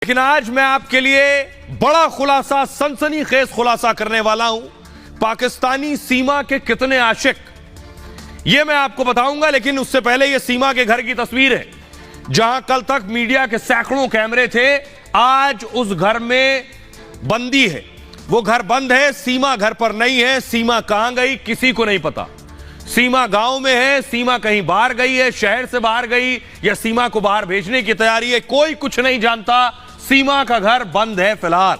लेकिन आज मैं आपके लिए बड़ा खुलासा, सनसनीखेज खुलासा करने वाला हूं। पाकिस्तानी सीमा के कितने आशिक, यह मैं आपको बताऊंगा। लेकिन उससे पहले यह सीमा के घर की तस्वीर है, जहां कल तक मीडिया के सैकड़ों कैमरे थे। आज उस घर में बंदी है, वो घर बंद है। सीमा घर पर नहीं है। सीमा कहां गई किसी को नहीं पता। सीमा गांव में है, सीमा कहीं बाहर गई है, शहर से बाहर गई, या सीमा को बाहर भेजने की तैयारी है, कोई कुछ नहीं जानता। सीमा का घर बंद है फिलहाल।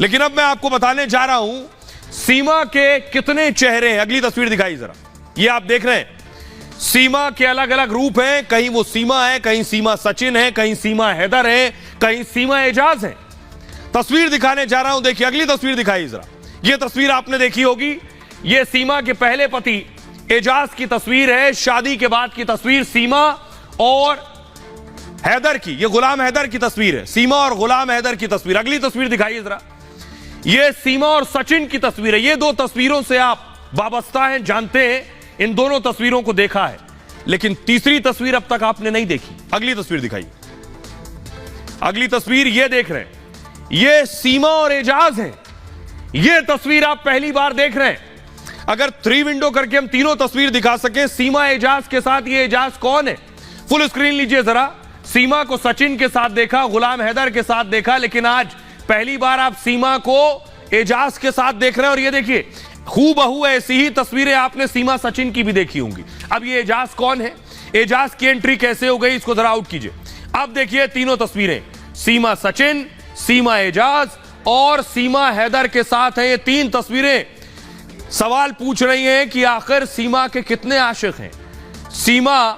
लेकिन अब मैं आपको बताने जा रहा हूं सीमा के कितने चेहरे हैं। अगली तस्वीर दिखाई जरा, ये आप देख रहे हैं। सीमा के अलग अलग रूप हैं। कहीं वो सीमा है, कहीं सीमा सचिन है, कहीं सीमा हैदर है, कहीं सीमा एजाज है। तस्वीर दिखाने जा रहा हूं, देखिए अगली तस्वीर दिखाई जरा। ये तस्वीर आपने देखी होगी, ये सीमा के पहले पति एजाज की तस्वीर है। शादी के बाद की तस्वीर सीमा और हैदर की, ये गुलाम हैदर की तस्वीर है। सीमा और गुलाम हैदर की तस्वीर। अगली तस्वीर दिखाइए जरा, ये सीमा और सचिन की तस्वीर है। ये दो तस्वीरों से आप वाबस्ता हैं, जानते हैं, इन दोनों तस्वीरों को देखा है। लेकिन तीसरी तस्वीर अब तक आपने नहीं देखी। अगली तस्वीर दिखाइए। अगली तस्वीर ये देख रहे हैं, ये सीमा और एजाज है। ये तस्वीर आप पहली बार देख रहे हैं। अगर 3 विंडो करके हम तीनों तस्वीर दिखा सके सीमा एजाज के साथ, ये एजाज कौन है, फुल स्क्रीन लीजिए जरा। सीमा को सचिन के साथ देखा, गुलाम हैदर के साथ देखा, लेकिन आज पहली बार आप सीमा को एजाज के साथ देख रहे हैं। और ये देखिए, हूबहू ऐसी ही तस्वीरें आपने सीमा सचिन की भी देखी होंगी। अब ये एजाज कौन है, एजाज की एंट्री कैसे हो गई, इसको जरा आउट कीजिए। अब देखिए तीनों तस्वीरें, सीमा सचिन, सीमा एजाज और सीमा हैदर के साथ है। ये 3 तस्वीरें सवाल पूछ रही हैं कि आखिर सीमा के कितने आशिक हैं। सीमा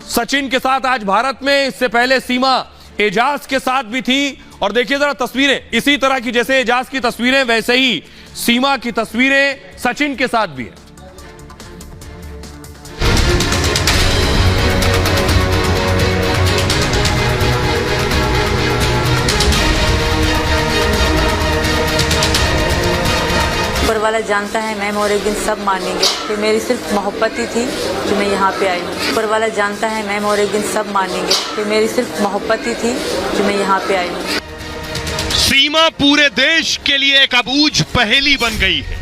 सचिन के साथ आज भारत में, इससे पहले सीमा एजाज के साथ भी थी। और देखिए जरा तस्वीरें, इसी तरह की जैसे एजाज की तस्वीरें, वैसे ही सीमा की तस्वीरें सचिन के साथ भी है। ऊपर वाला जानता है मैम, और एक दिन सब मानेंगे कि मेरी सिर्फ मोहब्बत ही थी जो मैं यहाँ पे आई हूँ। ऊपर वाला जानता है मैम, और एक दिन सब मानेंगे कि मेरी सिर्फ मोहब्बत ही थी जो मैं यहाँ पे आई हूँ। सीमा पूरे देश के लिए एक अबूझ पहेली बन गई है।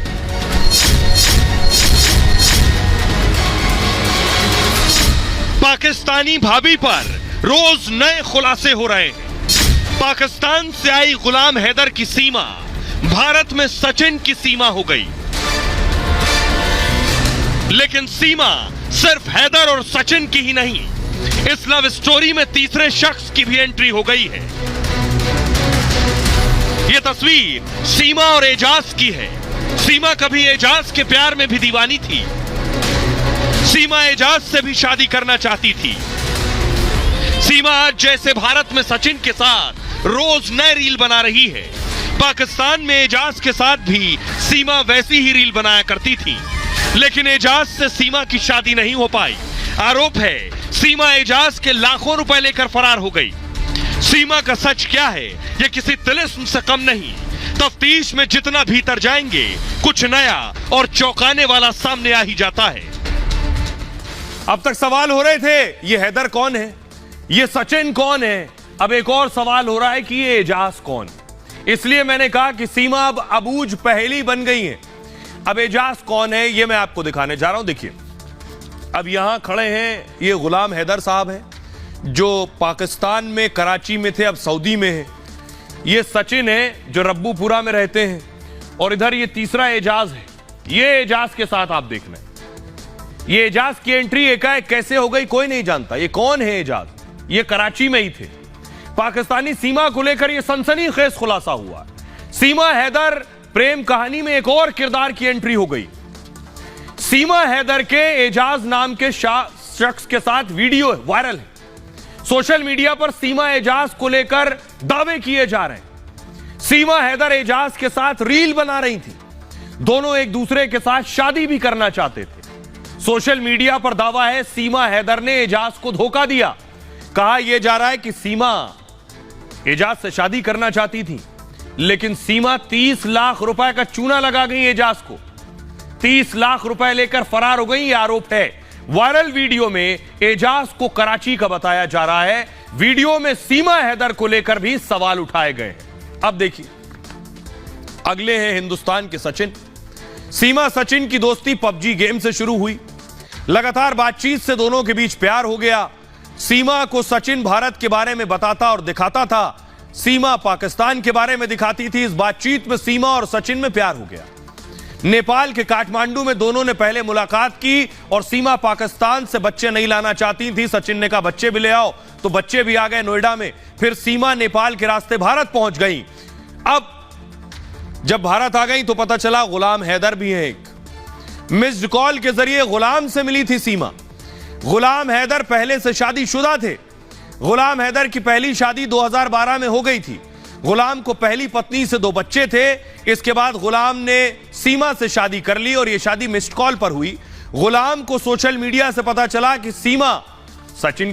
पाकिस्तानी भाभी पर रोज नए खुलासे हो रहे हैं। पाकिस्तान से आई गुलाम हैदर की सीमा भारत में सचिन की सीमा हो गई। लेकिन सीमा सिर्फ हैदर और सचिन की ही नहीं, इस लव स्टोरी में तीसरे शख्स की भी एंट्री हो गई है। यह तस्वीर सीमा और एजाज की है। सीमा कभी एजाज के प्यार में भी दीवानी थी। सीमा एजाज से भी शादी करना चाहती थी। सीमा आज जैसे भारत में सचिन के साथ रोज नए रील बना रही है, पाकिस्तान में एजाज के साथ भी सीमा वैसी ही रील बनाया करती थी। लेकिन एजाज से सीमा की शादी नहीं हो पाई। आरोप है सीमा एजाज के लाखों रुपए लेकर फरार हो गई। सीमा का सच क्या है, यह किसी तिलिस्म से कम नहीं। तफ्तीश में जितना भीतर जाएंगे, कुछ नया और चौंकाने वाला सामने आ ही जाता है। अब तक सवाल हो रहे थे ये हैदर कौन है, ये सचिन कौन है। अब एक और सवाल हो रहा है कि ये एजाज कौन। इसलिए मैंने कहा कि सीमा अब अबूझ पहेली बन गई है। अब एजाज कौन है ये मैं आपको दिखाने जा रहा हूं। देखिए, अब यहां खड़े हैं, ये गुलाम हैदर साहब हैं जो पाकिस्तान में कराची में थे, अब सऊदी में है। ये सचिन है जो रब्बूपुरा में रहते हैं। और इधर ये तीसरा एजाज है। ये एजाज के साथ आप देख रहे हैं। ये एजाज की एंट्री एकाएक कैसे हो गई कोई नहीं जानता। ये कौन है एजाज, ये कराची में ही थे। पाकिस्तानी सीमा को लेकर यह सनसनीखेज खुलासा हुआ। सीमा हैदर प्रेम कहानी में एक और किरदार की एंट्री हो गई। सीमा हैदर के एजाज नाम के शख्स के साथ वीडियो वायरल है। सोशल मीडिया पर सीमा एजाज को लेकर दावे किए जा रहे हैं। सीमा हैदर एजाज के साथ रील बना रही थी। दोनों एक दूसरे के साथ शादी भी करना चाहते थे। सोशल मीडिया पर दावा है सीमा हैदर ने एजाज को धोखा दिया। कहा यह जा रहा है कि सीमा एजाज से शादी करना चाहती थी, लेकिन सीमा 30 लाख रुपए का चूना लगा गई एजाज को। 30 लाख रुपए लेकर फरार हो गई, आरोप है। वायरल वीडियो में एजाज को कराची का बताया जा रहा है, वीडियो में सीमा हैदर को लेकर भी सवाल उठाए गए हैं। अब देखिए, अगले हैं हिंदुस्तान के सचिन। सीमा सचिन की दोस्ती पबजी गेम से शुरू हुई। लगातार बातचीत से दोनों के बीच प्यार हो गया। सीमा को सचिन भारत के बारे में बताता और दिखाता था, सीमा पाकिस्तान के बारे में दिखाती थी। इस बातचीत में सीमा और सचिन में प्यार हो गया। नेपाल के काठमांडू में दोनों ने पहले मुलाकात की और सीमा पाकिस्तान से बच्चे नहीं लाना चाहती थी। सचिन ने कहा बच्चे भी ले आओ, तो बच्चे भी आ गए नोएडा में। फिर सीमा नेपाल के रास्ते भारत पहुंच गई। अब जब भारत आ गई तो पता चला गुलाम हैदर भी है। एक मिस्ड कॉल के जरिए गुलाम से मिली थी सीमा। गुलाम हैदर पहले से शादीशुदा थे। गुलाम हैदर की पहली शादी 2012 में हो गई थी। गुलाम को पहली पत्नी से 2 बच्चे थे। इसके बाद गुलाम ने सीमा से शादी कर ली और यह शादी मिस्ड कॉल पर हुई। गुलाम को सोशल मीडिया से पता चला कि सीमा सचिन